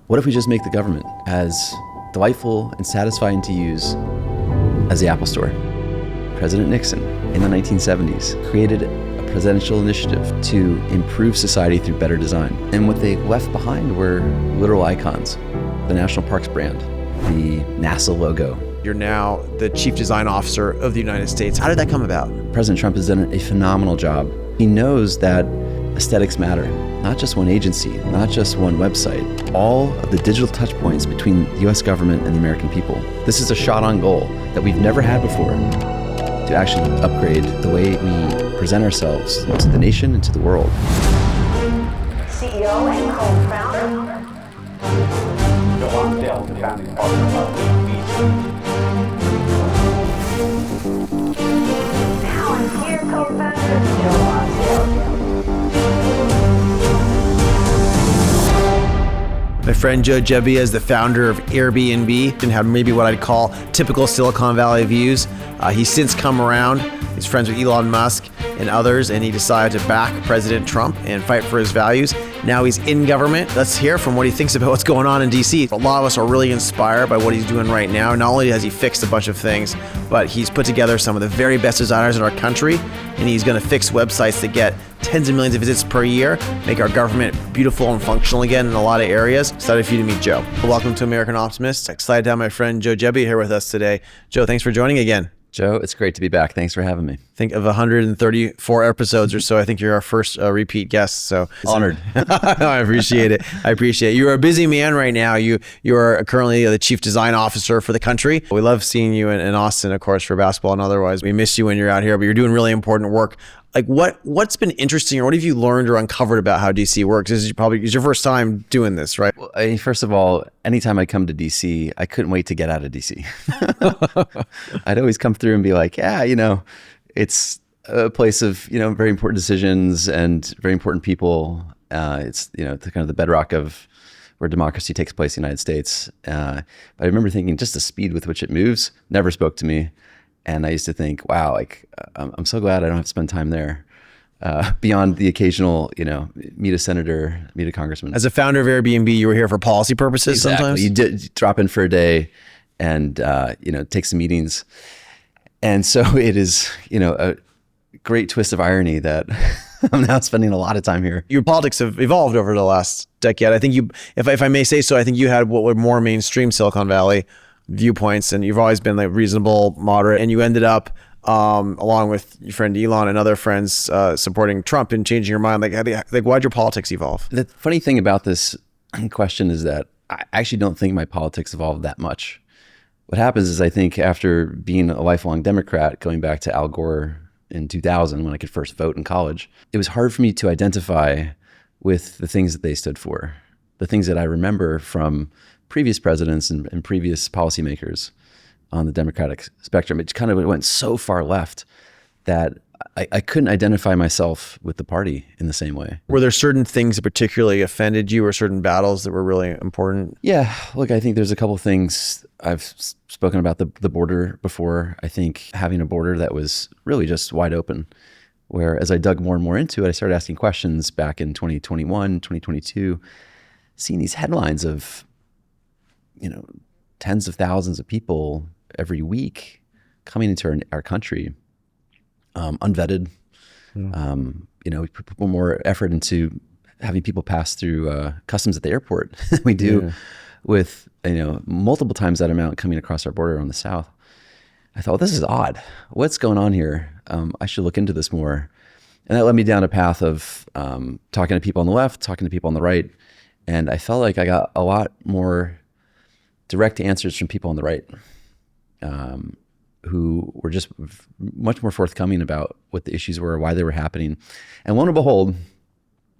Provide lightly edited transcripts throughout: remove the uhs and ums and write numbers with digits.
What if we just make the government as delightful and satisfying to use as the Apple Store? President Nixon in the 1970s created a presidential initiative to improve society through better design. And what they left behind were literal icons. The National Parks brand, the NASA logo. You're now the Chief Design Officer of the United States. How did that come about? President Trump has done a phenomenal job. He knows that aesthetics matter. Not just one agency, not just one website, all of the digital touch points between the US government and the American people. This is a shot on goal that we've never had before to actually upgrade the way we present ourselves to the nation and to the world. CEO and co-founder. Elon, the founding partner of RealFood. Now I'm here, co-founder. My friend Joe Gebbia is the founder of Airbnb and had maybe what I'd call typical Silicon Valley views. He's since come around. He's friends with Elon Musk and others, and he decided to back President Trump and fight for his values. Now he's in government. Let's hear from what he thinks about what's going on in DC. A lot of us are really inspired by what he's doing right now. Not only has he fixed a bunch of things, but he's put together some of the very best designers in our country, and he's going to fix websites that get tens of millions of visits per year, make our government beautiful and functional again in a lot of areas. Excited for you to meet Joe. Welcome to American Optimist. Excited to have my friend Joe Gebbia here with us today. Joe, thanks for joining again. Joe, it's great to be back. Thanks for having me. Think of 134 episodes or so. I think you're our first repeat guest. So honored. I appreciate it. You're a busy man right now. You are currently the Chief Design Officer for the country. We love seeing you in Austin, of course, for basketball and otherwise. We miss you when you're out here, but you're doing really important work. Like what's been interesting, or what have you learned or uncovered about how DC works? It's your first time doing this, right? Well, first of all, anytime I come to DC, I couldn't wait to get out of DC. I'd always come through and be like, yeah, it's a place of, very important decisions and very important people. It's, kind of the bedrock of where democracy takes place in the United States. But I remember thinking just the speed with which it moves never spoke to me. And I used to think, wow, I'm so glad I don't have to spend time there. Beyond the occasional, meet a senator, meet a congressman. As a founder of Airbnb, you were here for policy purposes sometimes? You did drop in for a day and, take some meetings. And so it is, a great twist of irony that I'm now spending a lot of time here. Your politics have evolved over the last decade. I think you, if I may say so, I think you had what were more mainstream Silicon Valley viewpoints, and you've always been like reasonable, moderate, and you ended up along with your friend Elon and other friends supporting Trump and changing your mind. Why'd your politics evolve? The funny thing about this question is that I actually don't think my politics evolved that much. What happens is I think after being a lifelong Democrat, going back to Al Gore in 2000 when I could first vote in college, it was hard for me to identify with the things that they stood for, the things that I remember from previous presidents and previous policymakers on the Democratic spectrum. It kind of went so far left that I couldn't identify myself with the party in the same way. Were there certain things that particularly offended you, or certain battles that were really important? Yeah, look, I think there's a couple of things. I've spoken about the border before. I think having a border that was really just wide open, where as I dug more and more into it, I started asking questions back in 2021, 2022, seeing these headlines of tens of thousands of people every week coming into our country, unvetted. We put more effort into having people pass through customs at the airport than we do with multiple times that amount coming across our border on the south. I thought, well, this is odd. What's going on here? I should look into this more. And that led me down a path of talking to people on the left, talking to people on the right. And I felt like I got a lot more direct answers from people on the right who were just much more forthcoming about what the issues were, why they were happening. And lo and behold,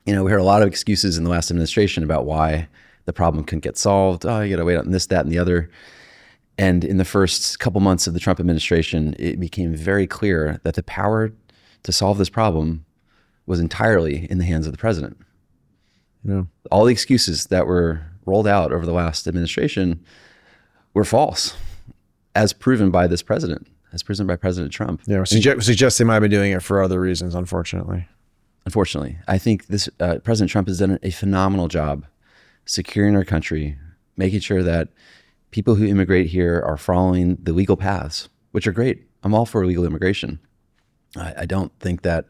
we heard a lot of excuses in the last administration about why the problem couldn't get solved. Oh, you got to wait on this, that, and the other. And in the first couple months of the Trump administration, it became very clear that the power to solve this problem was entirely in the hands of the president. All the excuses that were rolled out over the last administration were false, as proven by this president, as proven by President Trump. Yeah, suggest they might have been doing it for other reasons, unfortunately. Unfortunately, I think this President Trump has done a phenomenal job securing our country, making sure that people who immigrate here are following the legal paths, which are great. I'm all for legal immigration. I don't think that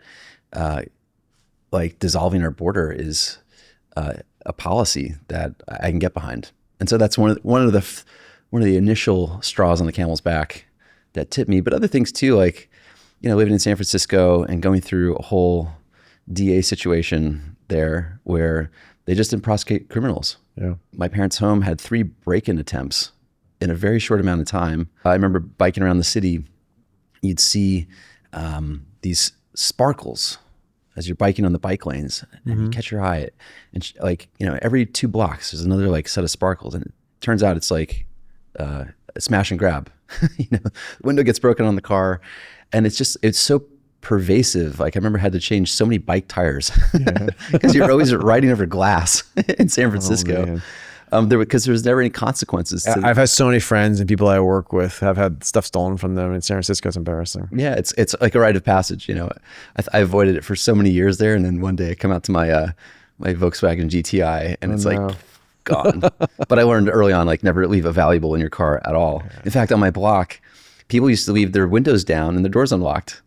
like dissolving our border is a policy that I can get behind. And so that's one of the initial straws on the camel's back that tipped me. But other things too, like, you know, living in San Francisco and going through a whole DA situation there where they just didn't prosecute criminals. Yeah. My parents' home had 3 break-in attempts in a very short amount of time. I remember biking around the city, you'd see these sparkles as you're biking on the bike lanes, and you catch your eye, and like, you know, every 2 blocks there's another like set of sparkles, and it turns out it's like a smash and grab. You know, the window gets broken on the car, and it's so pervasive. Like I remember I had to change so many bike tires because you're always riding over glass in San Francisco. Because there was never any consequences. I've had so many friends and people I work with have had stuff stolen from them in San Francisco. It's embarrassing. Yeah, it's like a rite of passage. You know, I avoided it for so many years there, and then one day I come out to my my Volkswagen GTI, and it's like gone. But I learned early on, like, never leave a valuable in your car at all. In fact, on my block, people used to leave their windows down and their doors unlocked.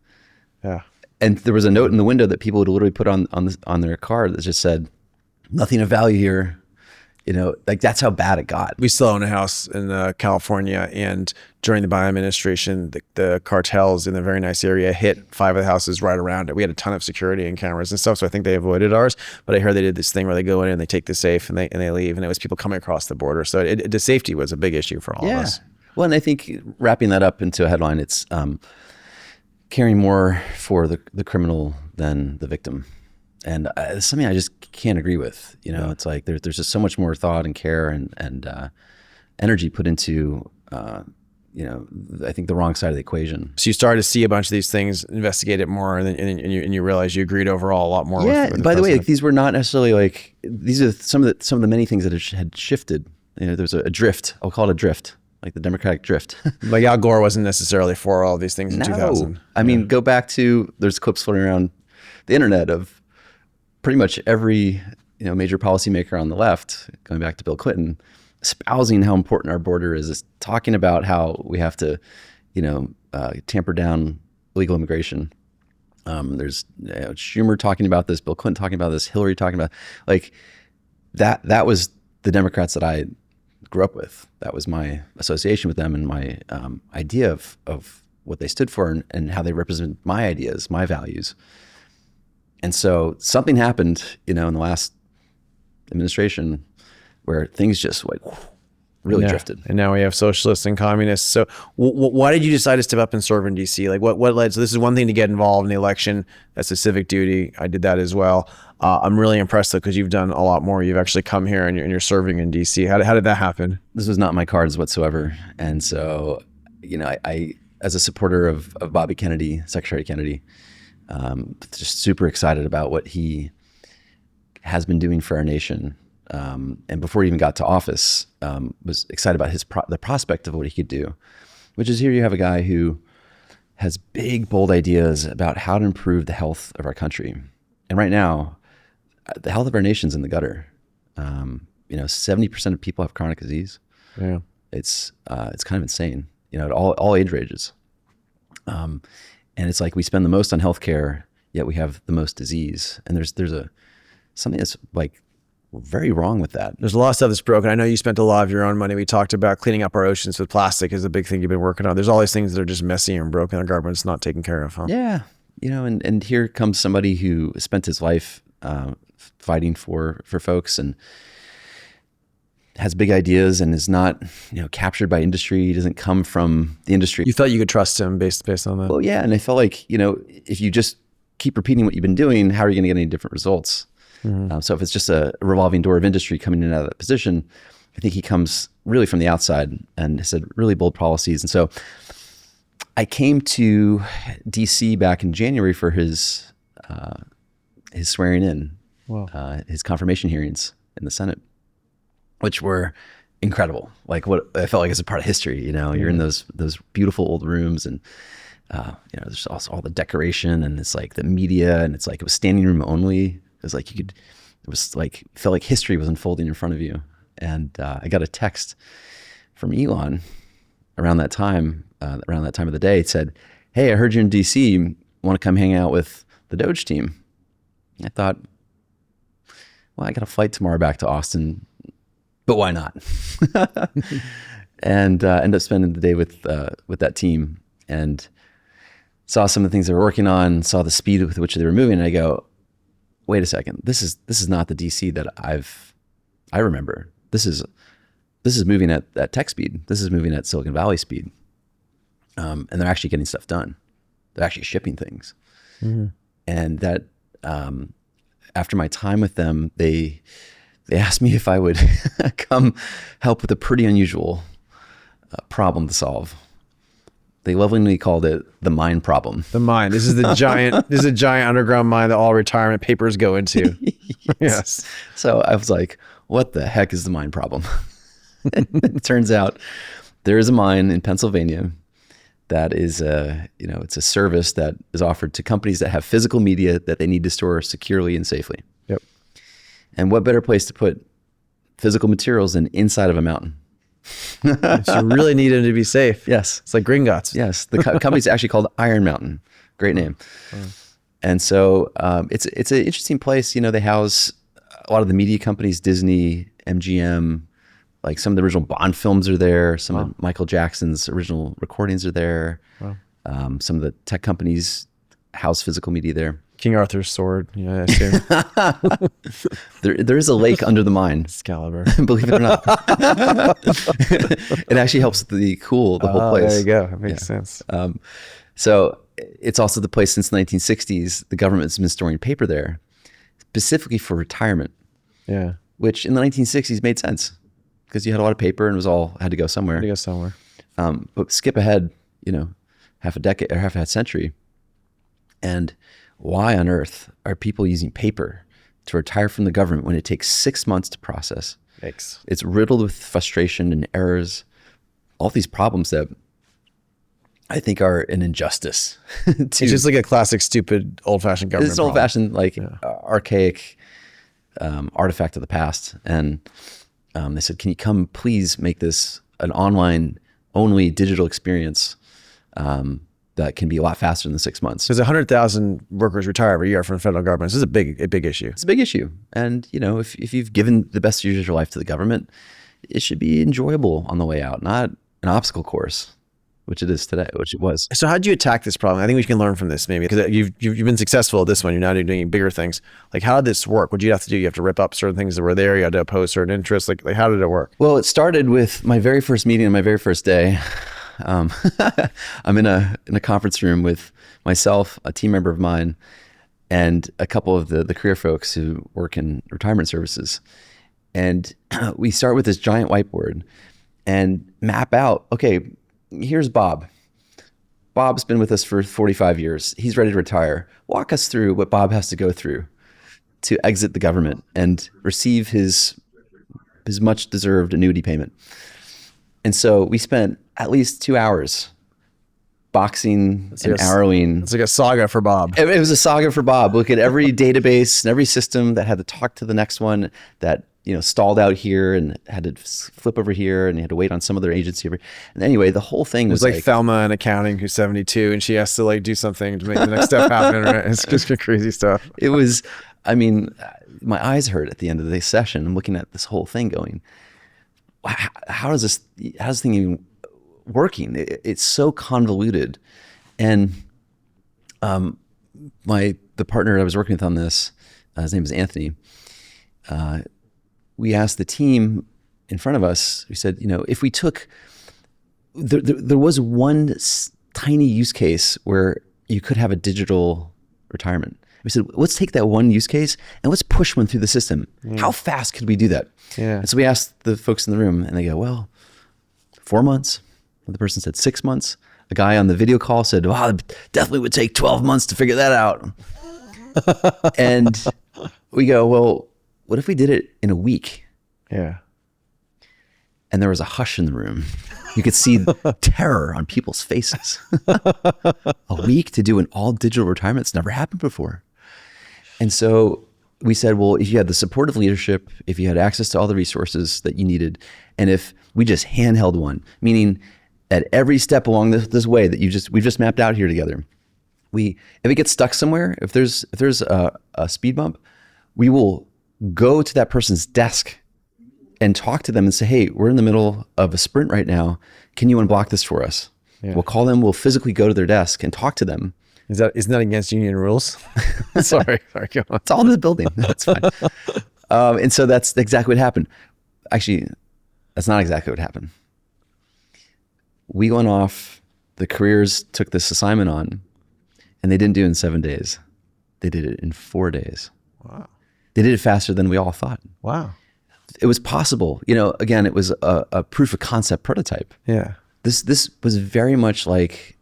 Yeah, and there was a note in the window that people would literally put on their car that just said, "Nothing of value here." You know, like that's how bad it got. we still own a house in California, and during the Biden administration, the cartels in a very nice area hit 5 of the houses right around it. We had a ton of security and cameras and stuff, so I think they avoided ours. But I heard they did this thing where they go in and they take the safe and they leave, and it was people coming across the border. So the safety was a big issue for all of us. Well, and I think wrapping that up into a headline, it's caring more for the criminal than the victim. And it's something I just can't agree with. You know, it's like there's just so much more thought and care and energy put into, you know, I think the wrong side of the equation. So you started to see a bunch of these things, investigate it more, and you realize you agreed overall a lot more. Yeah. with By the way, like, president. these were not necessarily like, these are some of the many things that had shifted. You know, there was a drift. I'll call it a drift, like the Democratic drift. Like Al Gore wasn't necessarily for all these things in 2000. I mean, go back to, there's clips floating around the internet of pretty much every, you know, major policymaker on the left, going back to Bill Clinton, espousing how important our border is talking about how we have to, you know, tamper down illegal immigration. There's Schumer talking about this, Bill Clinton talking about this, Hillary talking about, like, that was the Democrats that I grew up with. That was my association with them and my idea of what they stood for and how they represent my ideas, my values. And so something happened, you know, in the last administration where things just like really drifted. And now we have socialists and communists. So why did you decide to step up and serve in DC? Like what led? So this is one thing to get involved in the election. That's a civic duty. I did that as well. I'm really impressed though, because you've done a lot more. You've actually come here and you're serving in DC. How did that happen? This was not my cards whatsoever. And so, you know, I as a supporter of Bobby Kennedy, Secretary Kennedy, just super excited about what he has been doing for our nation. And before he even got to office, was excited about the prospect of what he could do, which is here you have a guy who has big, bold ideas about how to improve the health of our country. And right now, the health of our nation's in the gutter. You know, 70% of people have chronic disease. Yeah. It's kind of insane, you know, at all age ranges. And it's like we spend the most on healthcare, yet we have the most disease. And there's something that's like very wrong with that. There's a lot of stuff that's broken. I know you spent a lot of your own money. We talked about cleaning up our oceans with plastic is a big thing you've been working on. There's all these things that are just messy and broken. Our government's not taken care of, huh? Yeah. You know, and here comes somebody who spent his life fighting for folks and has big ideas and is not, you know, captured by industry. He doesn't come from the industry. You felt you could trust him based on that? Well, yeah. And I felt like, you know, if you just keep repeating what you've been doing, how are you going to get any different results? So if it's just a revolving door of industry coming in and out of that position, I think he comes really from the outside and has had really bold policies. And so I came to DC back in January for his swearing in, his confirmation hearings in the Senate, which were incredible. Like what I felt like as a part of history, you know, you're in those beautiful old rooms and, you know, there's also all the decoration and it's like the media and it's like, it was standing room only. It was like it was like, felt like history was unfolding in front of you. And I got a text from Elon around that time of the day. It said, "Hey, I heard you're in DC. Want to come hang out with the DOGE team?" I thought, well, I got a flight tomorrow back to Austin, but why not? And ended up spending the day with that team and saw some of the things they were working on, saw the speed with which they were moving. And I go, wait a second, this is not the DC that I remember. This is moving at tech speed. This is moving at Silicon Valley speed. And they're actually getting stuff done. They're actually shipping things. Mm-hmm. And that, after my time with them, they asked me if I would come help with a pretty unusual problem to solve. They lovingly called it the mine problem. The mine. This is a giant underground mine that all retirement papers go into. Yes. So I was like, what the heck is the mine problem? It turns out there is a mine in Pennsylvania that is it's a service that is offered to companies that have physical media that they need to store securely and safely. Yep. And what better place to put physical materials than inside of a mountain? You really need them to be safe. Yes. It's like Gringotts. Yes. The company's actually called Iron Mountain. Great name. Wow. And so it's an interesting place. They house a lot of the media companies, Disney, MGM, like some of the original Bond films are there. Some of Michael Jackson's original recordings are there. Wow. Some of the tech companies house physical media there. King Arthur's sword. Yeah, I assume. There is a lake under the mine. Excalibur. Believe it or not. It actually helps the whole place. There you go. That makes sense. So it's also the place since the 1960s, the government's been storing paper there, specifically for retirement. Yeah. Which in the 1960s made sense because you had a lot of paper and it was all had to go somewhere. But skip ahead, half a decade or half a century. And why on earth are people using paper to retire from the government when it takes 6 months to process? It's riddled with frustration and errors, all these problems that I think are an injustice. It's just like a classic, stupid, old-fashioned government. It's an old-fashioned, archaic artifact of the past. And they said, can you come please make this an online-only digital experience that can be a lot faster than 6 months. Because 100,000 workers retire every year from the federal government. This is a big issue. It's a big issue. And, if you've given the best years of your life to the government, it should be enjoyable on the way out, not an obstacle course, which it is today, which it was. So how did you attack this problem? I think we can learn from this maybe, because you've been successful at this one. You're now doing bigger things. Like, how did this work? What did you have to do? You have to rip up certain things that were there. You had to oppose certain interests. Like how did it work? Well, it started with my very first meeting on my very first day. I'm in a conference room with myself, a team member of mine, and a couple of the career folks who work in retirement services. And we start with this giant whiteboard and map out, okay, here's Bob. Bob's been with us for 45 years. He's ready to retire. Walk us through what Bob has to go through to exit the government and receive his much deserved annuity payment. And so we spent at least 2 hours boxing and arrowing. It's like a saga for Bob. It was a saga for Bob. Look at every database and every system that had to talk to the next one that stalled out here and had to flip over here and you had to wait on some other agency over. And anyway, the whole thing was like Thelma in accounting, who's 72, and she has to do something to make the next step happen. Right? It's just crazy stuff. It was, my eyes hurt at the end of the session. I'm looking at this whole thing going, how's this thing even working? It's so convoluted. And the partner I was working with on this, his name is Anthony. We asked the team in front of us, we said, if we took, there was one tiny use case where you could have a digital retirement. We said, let's take that one use case and let's push one through the system. How fast could we do that? Yeah. And so we asked the folks in the room and they go, well, 4 months. The person said 6 months. A guy on the video call said, wow, it definitely would take 12 months to figure that out. And we go, well, what if we did it in a week? Yeah. And there was a hush in the room. You could see terror on people's faces. A week to do an all digital retirement. It's never happened before. And so we said, well, if you had the support of leadership, if you had access to all the resources that you needed, and if we just handheld one, meaning at every step along this way that we've just mapped out here together, if it gets stuck somewhere, if there's a speed bump, we will go to that person's desk and talk to them and say, hey, we're in the middle of a sprint right now. Can you unblock this for us? Yeah. We'll call them, we'll physically go to their desk and talk to them. Isn't that against union rules? sorry, go on. It's all in the building. That's fine. And so that's exactly what happened. Actually, that's not exactly what happened. We went off, the careers took this assignment on, and they didn't do it in 7 days. They did it in 4 days. Wow. They did it faster than we all thought. Wow. It was possible. Again, it was a proof of concept prototype. Yeah. This was very much like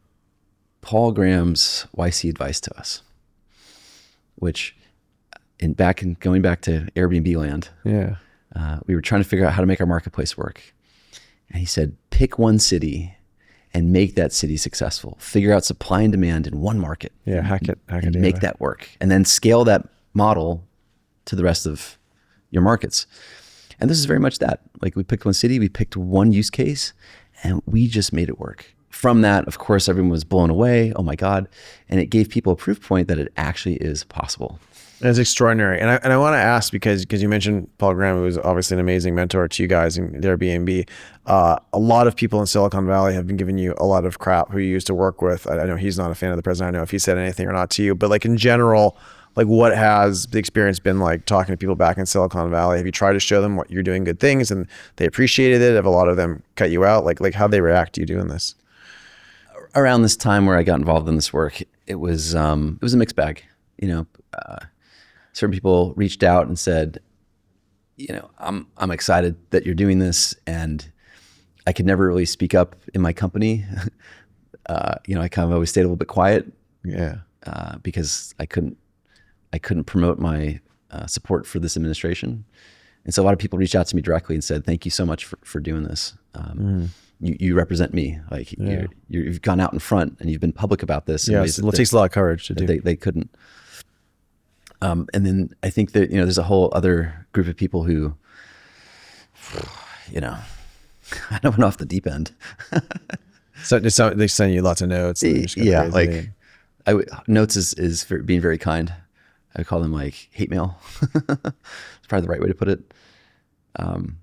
Paul Graham's YC advice to us, which going back to Airbnb land, we were trying to figure out how to make our marketplace work. And he said, pick one city and make that city successful. Figure out supply and demand in one market. Yeah, hack it. And make that work. And then scale that model to the rest of your markets. And this is very much that. Like, we picked one city, we picked one use case, and we just made it work. From that, of course, everyone was blown away. Oh my God. And it gave people a proof point that it actually is possible. It's extraordinary. And I want to ask, because you mentioned Paul Graham, who was obviously an amazing mentor to you guys in Airbnb. A lot of people in Silicon Valley have been giving you a lot of crap who you used to work with. I know he's not a fan of the president. I don't know if he said anything or not to you, but like in general, like what has the experience been like talking to people back in Silicon Valley? Have you tried to show them what you're doing good things and they appreciated it? Have a lot of them cut you out? Like how'd they react to you doing this? Around this time where I got involved in this work, it was a mixed bag. Certain people reached out and said, I'm excited that you're doing this, and I could never really speak up in my company. I kind of always stayed a little bit quiet. Yeah. Because I couldn't promote my support for this administration, and so a lot of people reached out to me directly and said, "Thank you so much for doing this. You represent me. Like you've gone out in front and you've been public about this." Yes, it takes a lot of courage to do. They couldn't. And then I think that there's a whole other group of people who, I don't went off the deep end. So they send you lots of notes. Yeah, like notes is being very kind. I call them like hate mail. It's probably the right way to put it. And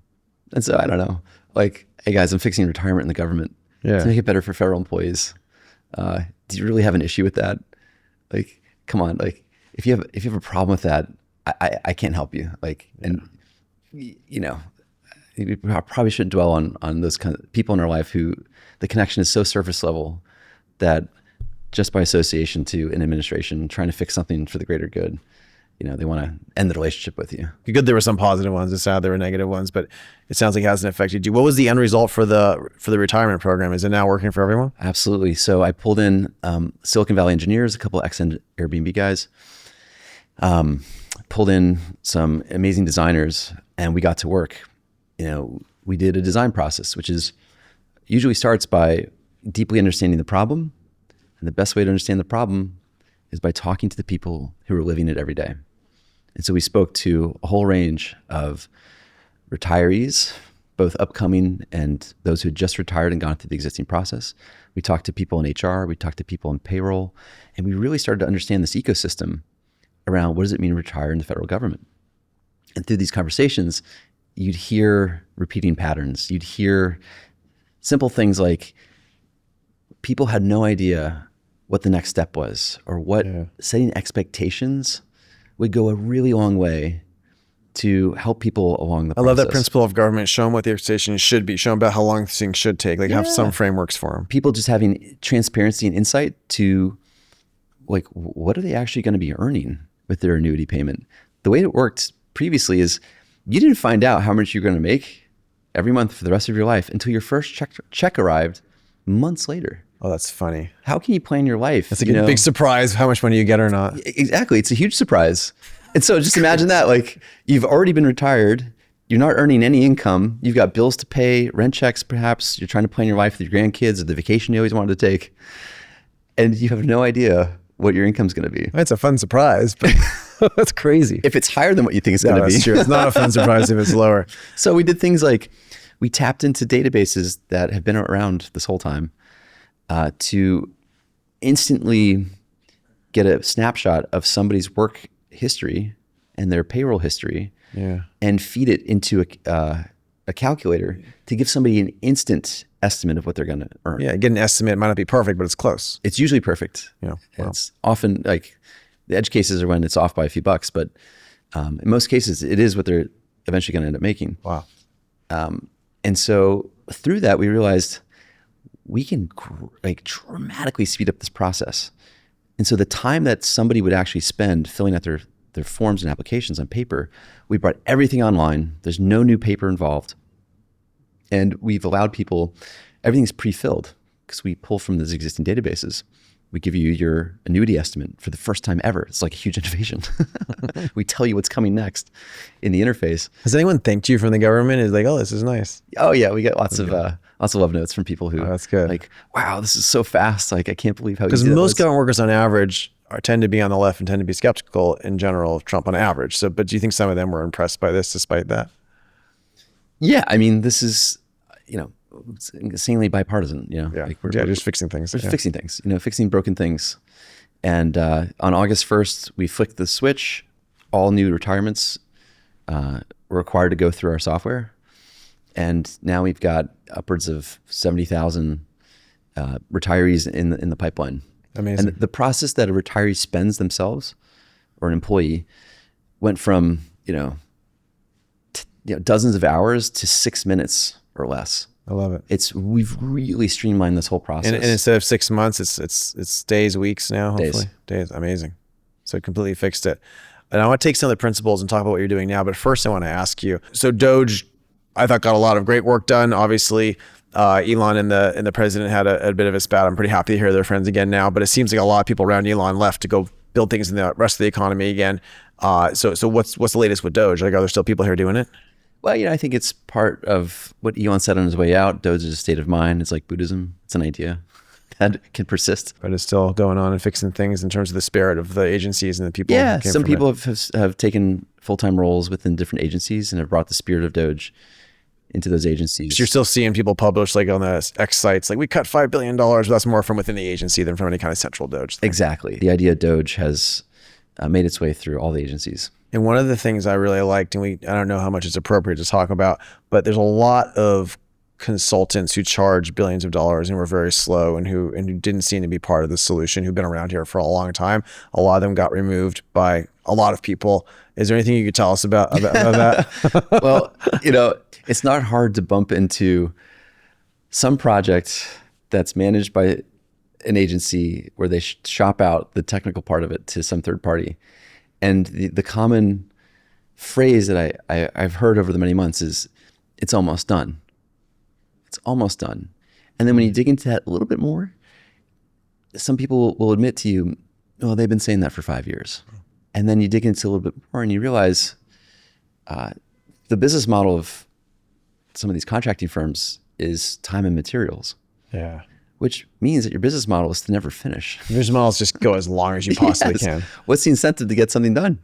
so I don't know. Like, hey guys, I'm fixing retirement in the government to make it better for federal employees. Do you really have an issue with that? Like, come on. Like, if you have a problem with that, I can't help you. Like, and we probably shouldn't dwell on those kind of people in our life who the connection is so surface level that just by association to an administration trying to fix something for the greater good, they want to end the relationship with you. Good. There were some positive ones. It's sad there were negative ones, but it sounds like it hasn't affected you. What was the end result for the retirement program? Is it now working for everyone? Absolutely. So I pulled in Silicon Valley engineers, a couple of ex-Airbnb guys, pulled in some amazing designers, and we got to work. We did a design process, which usually starts by deeply understanding the problem. And the best way to understand the problem is by talking to the people who are living it every day. And so we spoke to a whole range of retirees, both upcoming and those who had just retired and gone through the existing process. We talked to people in HR, we talked to people in payroll, and we really started to understand this ecosystem around what does it mean to retire in the federal government. And through these conversations, you'd hear repeating patterns. You'd hear simple things like people had no idea what the next step was, or what setting expectations would go a really long way to help people along the process. I love that principle of government. Show them what the expectations should be. Show them about how long things should take. Like have some frameworks for them. People just having transparency and insight to like, what are they actually going to be earning with their annuity payment? The way it worked previously is you didn't find out how much you're going to make every month for the rest of your life until your first check arrived months later. Oh, that's funny. How can you plan your life? It's like a big surprise how much money you get or not. Exactly. It's a huge surprise. And so just imagine that, like, you've already been retired. You're not earning any income. You've got bills to pay, rent checks perhaps. You're trying to plan your life with your grandkids or the vacation you always wanted to take. And you have no idea what your income's going to be. That's a fun surprise, but that's crazy. If it's higher than what you think it's No, going to be. that's true. It's not a fun surprise if it's lower. So we did things like we tapped into databases that have been around this whole time to instantly get a snapshot of somebody's work history and their payroll history, and feed it into a calculator to give somebody an instant estimate of what they're going to earn. Yeah, get an estimate. It might not be perfect, but it's close. It's usually perfect. Yeah, wow. It's often like the edge cases are when it's off by a few bucks, but in most cases it is what they're eventually going to end up making. Wow. And so through that, we realized we can dramatically speed up this process. And so the time that somebody would actually spend filling out their forms and applications on paper, we brought everything online. There's no new paper involved. And we've allowed people, everything's pre-filled because we pull from those existing databases. We give you your annuity estimate for the first time ever. It's like a huge innovation. We tell you what's coming next in the interface. Has anyone thanked you from the government? Is like, oh, this is nice. Oh yeah, we get lots of love notes from people who that's good. Like, wow, this is so fast. Like, I can't believe how Because easy that most was. government workers on average tend to be on the left and tend to be skeptical in general of Trump on average. So, but do you think some of them were impressed by this despite that? Yeah, I mean, this is, it's insanely bipartisan. Like we're just fixing things. We're fixing things. Fixing broken things. And on August 1st, we flicked the switch. All new retirements were required to go through our software. And now we've got upwards of 70,000 retirees in the pipeline. Amazing. And the process that a retiree spends themselves or an employee went from, dozens of hours to 6 minutes or less. I love it. We've really streamlined this whole process. And instead of 6 months, it's days, weeks now, hopefully. Days. Amazing. So it completely fixed it. And I want to take some of the principles and talk about what you're doing now. But first I want to ask you, so DOGE, I thought got a lot of great work done. Obviously, Elon and the president had a bit of a spat. I'm pretty happy to hear they're friends again now, but it seems like a lot of people around Elon left to go build things in the rest of the economy again. So what's the latest with DOGE? Like, are there still people here doing it? Well, I think it's part of what Elon said on his way out. DOGE is a state of mind. It's like Buddhism. It's an idea that can persist. But it's still going on and fixing things in terms of the spirit of the agencies and the people. Yeah, who came some from people it. have taken full-time roles within different agencies and have brought the spirit of DOGE into those agencies. So you're still seeing people publish like on the X sites, like we cut $5 billion, but that's more from within the agency than from any kind of central DOGE thing. Exactly. The idea of DOGE has made its way through all the agencies. And one of the things I really liked, and I don't know how much it's appropriate to talk about, but there's a lot of consultants who charge billions of dollars and were very slow and who didn't seem to be part of the solution, who've been around here for a long time. A lot of them got removed by a lot of people. Is there anything you could tell us about that? Well, it's not hard to bump into some project that's managed by an agency where they shop out the technical part of it to some third party. And the common phrase that I've heard over the many months is, it's almost done. It's almost done. And then when you dig into that a little bit more, some people will admit to you, well, they've been saying that for 5 years. And then you dig into a little bit more and you realize the business model of some of these contracting firms is time and materials. Yeah. Which means that your business model is to never finish. Business models just go as long as you possibly can. What's the incentive to get something done?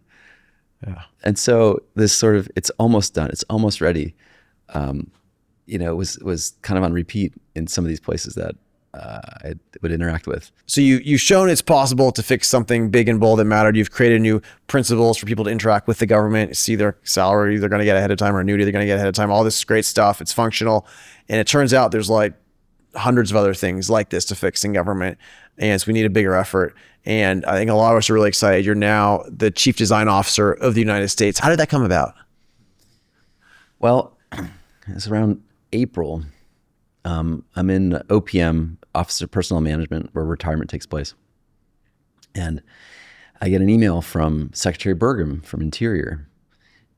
Yeah. And so this sort of, it's almost done, it's almost ready, was kind of on repeat in some of these places that I would interact with. So you've shown it's possible to fix something big and bold that mattered. You've created new principles for people to interact with the government, see their salary they're going to get ahead of time or annuity they're going to get ahead of time. All this great stuff. It's functional. And it turns out there's like hundreds of other things like this to fix in government. And so we need a bigger effort. And I think a lot of us are really excited. You're now the Chief Design Officer of the United States. How did that come about? Well, it's around April. I'm in OPM, Office of Personnel Management, where retirement takes place. And I get an email from Secretary Burgum from Interior.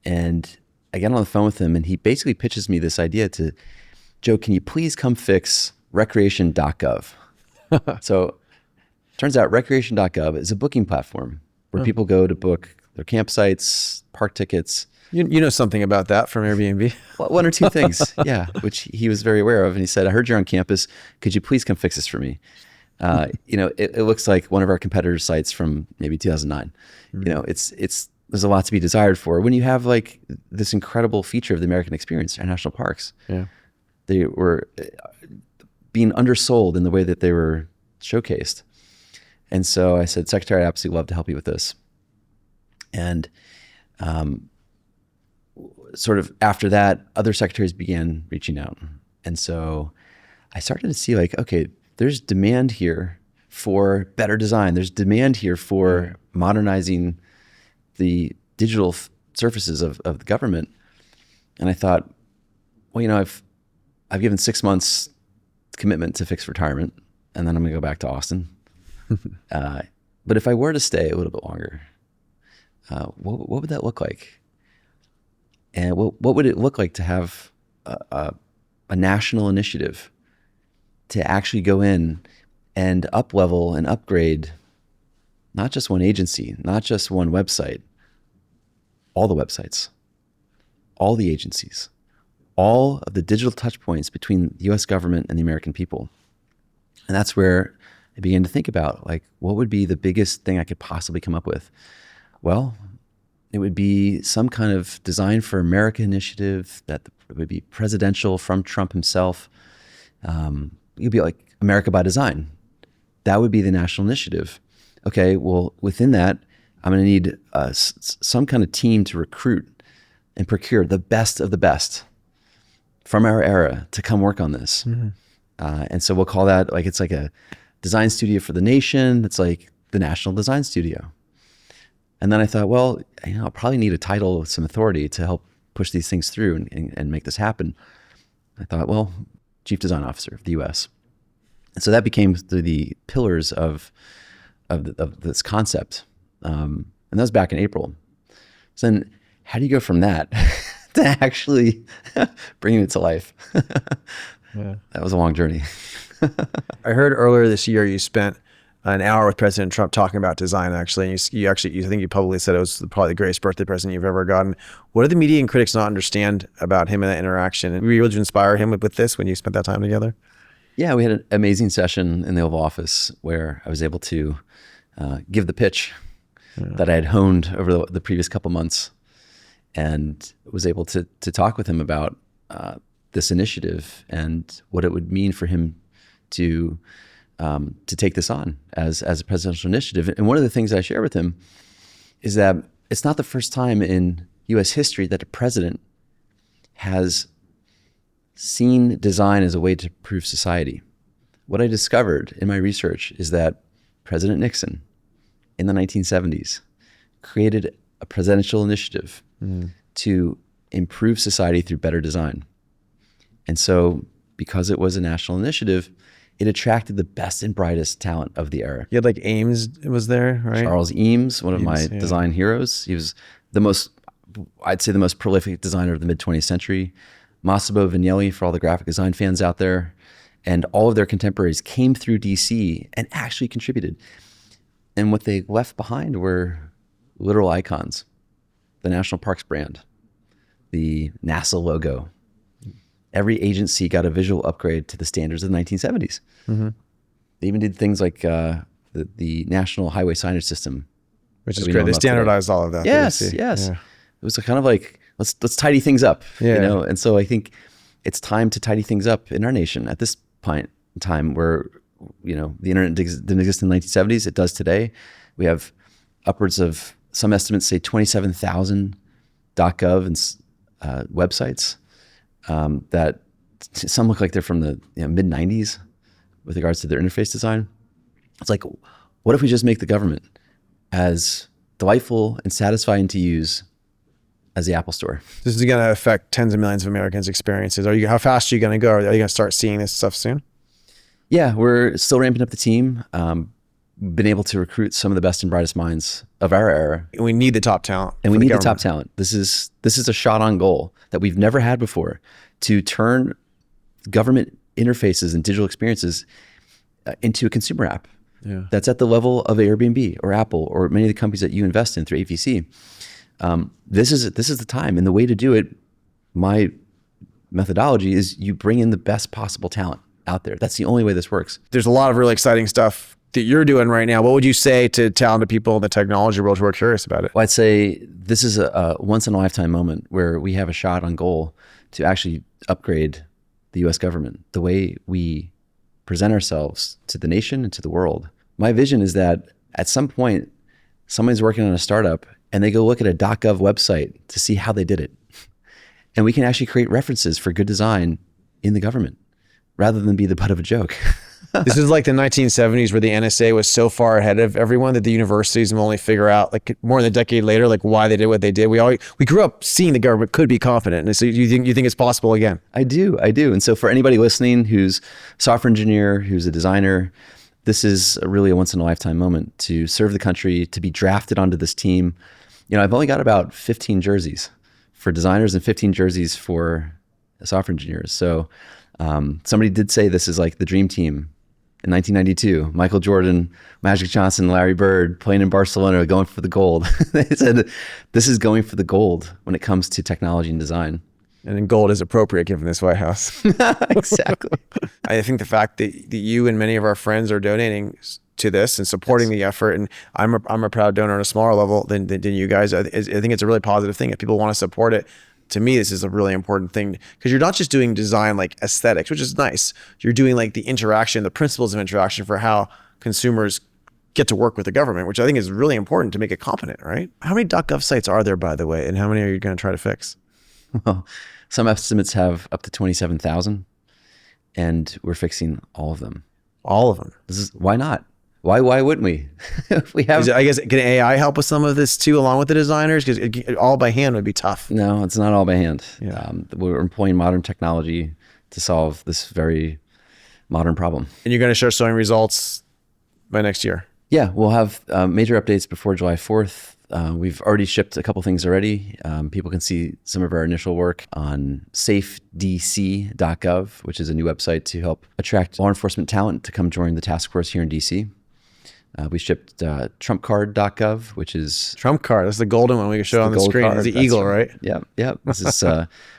And I get on the phone with him and he basically pitches me this idea to, Joe, can you please come fix Recreation.gov? So turns out Recreation.gov is a booking platform where people go to book their campsites, park tickets. You know something about that from Airbnb? Well, one or two things, yeah, which he was very aware of. And he said, I heard you're on campus. Could you please come fix this for me? It looks like one of our competitors' sites from maybe 2009. There's a lot to be desired for when you have like this incredible feature of the American experience, our national parks. Yeah. They were being undersold in the way that they were showcased. And so I said, Secretary, I'd absolutely love to help you with this. And sort of after that, other secretaries began reaching out. And so I started to see like, okay, there's demand here for better design. There's demand here for modernizing the digital surfaces of the government. And I thought, well, I've given 6 months commitment to fixed retirement, and then I'm gonna go back to Austin. But if I were to stay a little bit longer, what would that look like? And what would it look like to have a national initiative to actually go in and up-level and upgrade not just one agency, not just one website, all the websites, all the agencies, all of the digital touch points between the US government and the American people. And that's where I began to think about like, what would be the biggest thing I could possibly come up with? Well, it would be some kind of Design for America initiative that would be presidential from Trump himself. It would be like America by Design. That would be the national initiative. Okay, well, within that, I'm going to need some kind of team to recruit and procure the best of the best from our era to come work on this. Mm-hmm. And so we'll call that like, it's like a design studio for the nation. It's like the National Design Studio. And then I thought, well, I'll probably need a title with some authority to help push these things through and make this happen. I thought, well, Chief Design Officer of the US. And so that became the pillars of this concept. And that was back in April. So then how do you go from that to actually bringing it to life? Yeah. That was a long journey. I heard earlier this year you spent an hour with President Trump talking about design, actually. And you I think you publicly said it was probably the greatest birthday present you've ever gotten. What do the media and critics not understand about him and that interaction? And were you able to inspire him with this when you spent that time together? Yeah, we had an amazing session in the Oval Office where I was able to give the pitch that I had honed over the previous couple months, and was able to talk with him about this initiative and what it would mean for him to take this on as a presidential initiative. And one of the things I share with him is that it's not the first time in U.S. history that a president has seen design as a way to improve society. What I discovered in my research is that President Nixon in the 1970s created a presidential initiative to improve society through better design. And so because it was a national initiative, it attracted the best and brightest talent of the era. You had like Ames was there, right? Charles Eames, one of my design heroes. He was I'd say the most prolific designer of the mid-20th century. Massimo Vignelli, for all the graphic design fans out there, and all of their contemporaries came through DC and actually contributed. And what they left behind were literal icons. The National Parks brand, the NASA logo. Every agency got a visual upgrade to the standards of the 1970s. Mm-hmm. They even did things like the National Highway Signage System. Which is great. They standardized all of that. Yes. Yeah. It was kind of like, let's tidy things up, And so I think it's time to tidy things up in our nation at this point in time where, the internet didn't exist in the 1970s. It does today. We have upwards of, some estimates say 27,000 .gov and websites that some look like they're from the mid 90s with regards to their interface design. It's like, what if we just make the government as delightful and satisfying to use as the Apple Store? This is going to affect tens of millions of Americans' experiences. How fast are you going to go? Are you going to start seeing this stuff soon? Yeah, we're still ramping up the team. Been able to recruit some of the best and brightest minds of our era. We need the top talent. And we need the top talent. This is a shot on goal that we've never had before, to turn government interfaces and digital experiences into a consumer app that's at the level of Airbnb or Apple or many of the companies that you invest in through AVC. This is the time, and the way to do it, my methodology is you bring in the best possible talent out there. That's the only way this works. There's a lot of really exciting stuff that you're doing right now. What would you say to talented people in the technology world who are curious about it? Well, I'd say this is a once in a lifetime moment where we have a shot on goal to actually upgrade the US government, the way we present ourselves to the nation and to the world. My vision is that at some point, somebody's working on a startup and they go look at a .gov website to see how they did it. And we can actually create references for good design in the government rather than be the butt of a joke. This is like the 1970s where the NSA was so far ahead of everyone that the universities will only figure out like more than a decade later, like why they did what they did. We grew up seeing the government could be competent. And so you think it's possible again? I do. And so for anybody listening who's a software engineer, who's a designer, this is really a once in a lifetime moment to serve the country, to be drafted onto this team. I've only got about 15 jerseys for designers and 15 jerseys for software engineers. So somebody did say this is like the dream team in 1992. Michael Jordan, Magic Johnson, Larry Bird playing in Barcelona, going for the gold. They said this is going for the gold when it comes to technology and design. And then gold is appropriate given this White House. Exactly. I think the fact that you and many of our friends are donating to this and supporting the effort, and I'm a proud donor on a smaller level than you guys. I think it's a really positive thing. If people want to support it, to me, this is a really important thing because you're not just doing design like aesthetics, which is nice. You're doing like the interaction, the principles of interaction for how consumers get to work with the government, which I think is really important to make it competent, right? How many .gov sites are there, by the way, and how many are you going to try to fix? Well, some estimates have up to 27,000, and we're fixing all of them. All of them. Why not? Why wouldn't we? If we have, I guess, can AI help with some of this too, along with the designers? Because all by hand would be tough. No, it's not all by hand. Yeah. We're employing modern technology to solve this very modern problem. And you're going to start showing results by next year. Yeah, we'll have major updates before July 4th. We've already shipped a couple things already. People can see some of our initial work on safedc.gov, which is a new website to help attract law enforcement talent to come join the task force here in DC. We shipped TrumpCard.gov, which is... Trump card. That's the golden one we can show on the screen. It's the eagle, right? Yeah. This is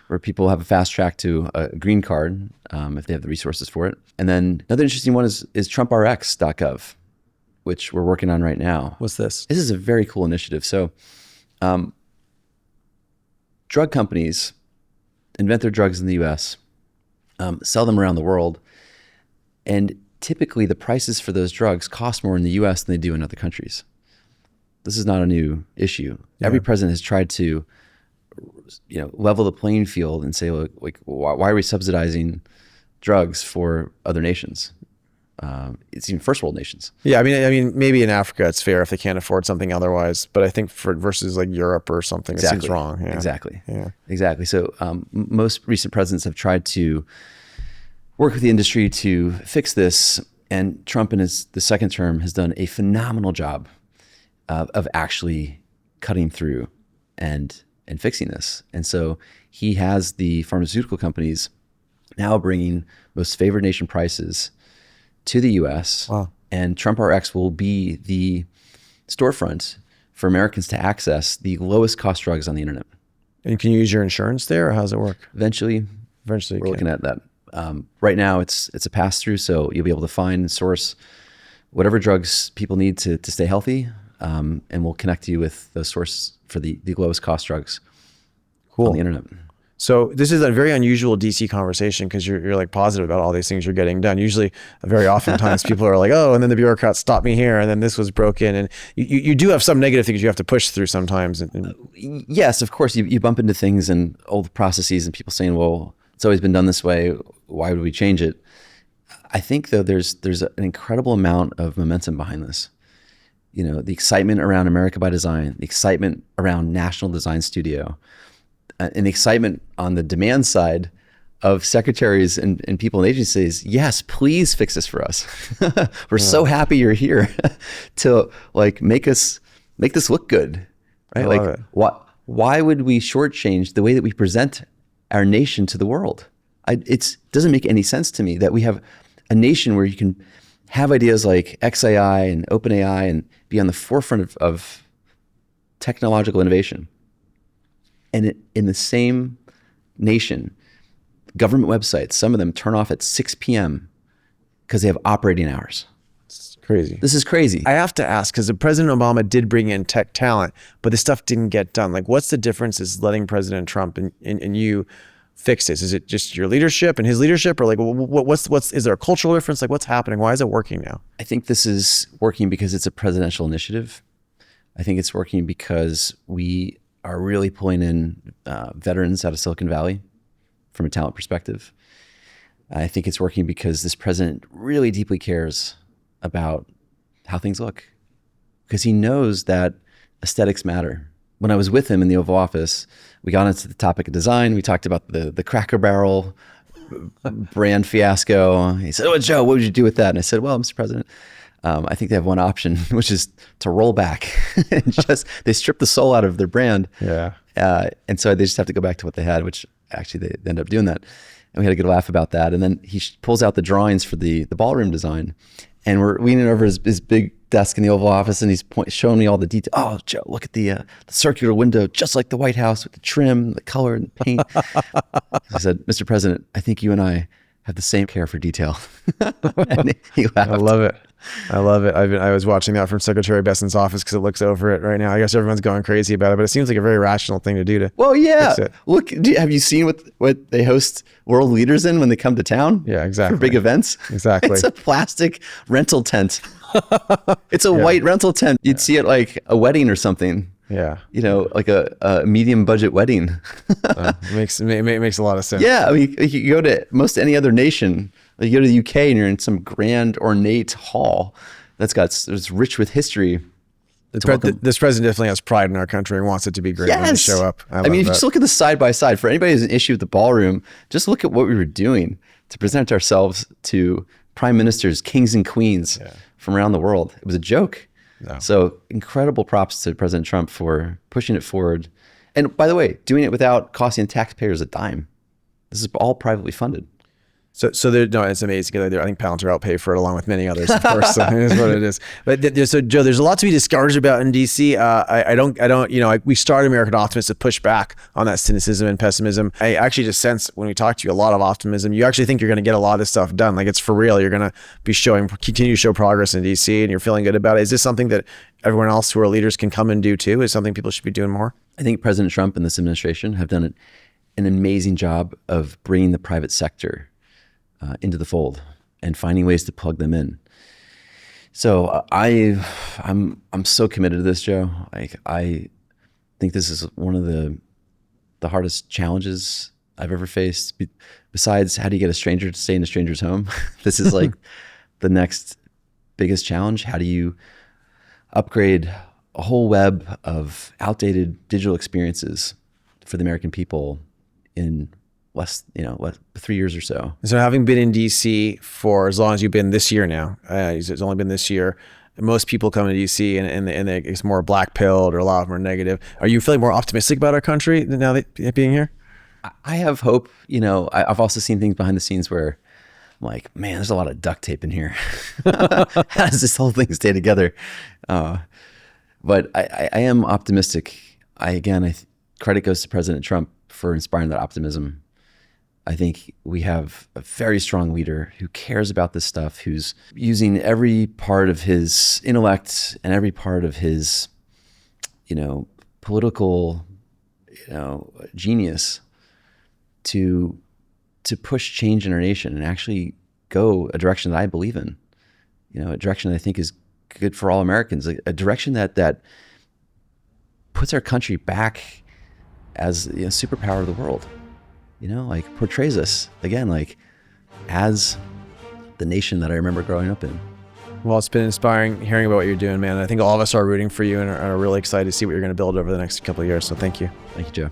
where people have a fast track to a green card if they have the resources for it. And then another interesting one is TrumpRX.gov, which we're working on right now. What's this? This is a very cool initiative. So drug companies invent their drugs in the US, sell them around the world, and typically the prices for those drugs cost more in the US than they do in other countries. This is not a new issue. Yeah. Every president has tried to level the playing field and say, like, why are we subsidizing drugs for other nations? It's even first world nations. Yeah, I mean, maybe in Africa it's fair if they can't afford something otherwise, but I think versus like Europe or something, exactly. It seems wrong. Yeah. Exactly. So most recent presidents have tried to work with the industry to fix this, and Trump in the second term has done a phenomenal job of actually cutting through and fixing this. And so he has the pharmaceutical companies now bringing most favored nation prices to the US. Wow. And TrumpRX will be the storefront for Americans to access the lowest cost drugs on the internet. And can you use your insurance there, or how does it work? Eventually we're looking at that. Right now it's a pass through, so you'll be able to find and source whatever drugs people need to stay healthy, and we'll connect you with the source for the lowest cost drugs on the internet. So this is a very unusual DC conversation because you're like positive about all these things you're getting done. Usually, very oftentimes people are like, oh, and then the bureaucrats stopped me here, and then this was broken. And you do have some negative things you have to push through sometimes. Yes, of course, you bump into things and old processes and people saying, well, it's always been done this way. Why would we change it? I think though there's an incredible amount of momentum behind this. The excitement around America by Design, the excitement around National Design Studio, and the excitement on the demand side of secretaries and people in agencies. Yes, please fix this for us. We're so happy you're here to make this look good, right? I love it. Why would we shortchange the way that we present our nation to the world? It doesn't make any sense to me that we have a nation where you can have ideas like XAI and OpenAI and be on the forefront of technological innovation. And in the same nation, government websites, some of them turn off at 6 p.m. because they have operating hours. It's crazy. This is crazy. I have to ask, because President Obama did bring in tech talent, but this stuff didn't get done. Like, what's the difference is letting President Trump and you fix this? Is it just your leadership and his leadership, or like what's is there a cultural difference? Like, what's happening? Why is it working now? I think this is working because it's a presidential initiative. I think it's working because we are really pulling in veterans out of Silicon Valley from a talent perspective. I think it's working because this president really deeply cares about how things look, because he knows that aesthetics matter. When I was with him in the Oval Office, we got into the topic of design. We talked about the Cracker Barrel brand fiasco. He said, "Oh, Joe, what would you do with that?" And I said, "Well, Mr. President, I think they have one option, which is to roll back and they strip the soul out of their brand." Yeah. And so they just have to go back to what they had, which actually they ended up doing that. And we had a good laugh about that. And then he pulls out the drawings for the ballroom design. And we're leaning over his big desk in the Oval Office, and he's showing me all the detail. "Oh, Joe, look at the circular window, just like the White House, with the trim, the color, and the paint." I said, "Mr. President, I think you and I have the same care for detail." And he laughed. I love it. I love it. I was watching that from Secretary Besson's office because it looks over it right now. I guess everyone's going crazy about it, but it seems like a very rational thing to do to. Well, yeah. fix it. Look, have you seen what they host world leaders in when they come to town? Yeah, exactly. For big events? Exactly. It's a plastic rental tent. It's a white rental tent. You'd see it like a wedding or something. Yeah. You know, like a medium budget wedding. Makes a lot of sense. Yeah. I mean, you go to most any other nation, like you go to the UK and you're in some grand ornate hall that's rich with history. This president definitely has pride in our country and wants it to be great when you show up. I mean, if you just look at the side by side, for anybody who's an issue with the ballroom, just look at what we were doing to present ourselves to prime ministers, kings and queens from around the world. It was a joke. No. So incredible props to President Trump for pushing it forward. And by the way, doing it without costing taxpayers a dime. This is all privately funded. So it's amazing. I think Palantir pay for it along with many others, of course. So it is what it is. But so Joe, there's a lot to be discouraged about in DC. We started American Optimists to push back on that cynicism and pessimism. I actually just sense when we talk to you a lot of optimism. You actually think you're going to get a lot of this stuff done. Like, it's for real. You're going to be continue to show progress in DC, and you're feeling good about it. Is this something that everyone else who are leaders can come and do too? Is something people should be doing more? I think President Trump and this administration have done an amazing job of bringing the private sector into the fold and finding ways to plug them in. So I'm so committed to this, Joe. I think this is one of the hardest challenges I've ever faced. Besides, how do you get a stranger to stay in a stranger's home? This is like the next biggest challenge. How do you upgrade a whole web of outdated digital experiences for the American people in less, 3 years or so? So having been in DC for as long as you've been this year now, it's only been this year, most people come to DC and it's more black pilled, or a lot of them are negative. Are you feeling more optimistic about our country now that being here? I have hope. I've also seen things behind the scenes where I'm like, man, there's a lot of duct tape in here. How does this whole thing stay together? But I am optimistic. Credit goes to President Trump for inspiring that optimism. I think we have a very strong leader who cares about this stuff, who's using every part of his intellect and every part of his, political, genius to push change in our nation and actually go a direction that I believe in, a direction that I think is good for all Americans, a direction that puts our country back as a superpower of the world. Portrays us again, as the nation that I remember growing up in. Well, it's been inspiring hearing about what you're doing, man. I think all of us are rooting for you and are really excited to see what you're going to build over the next couple of years. So thank you. Thank you, Joe.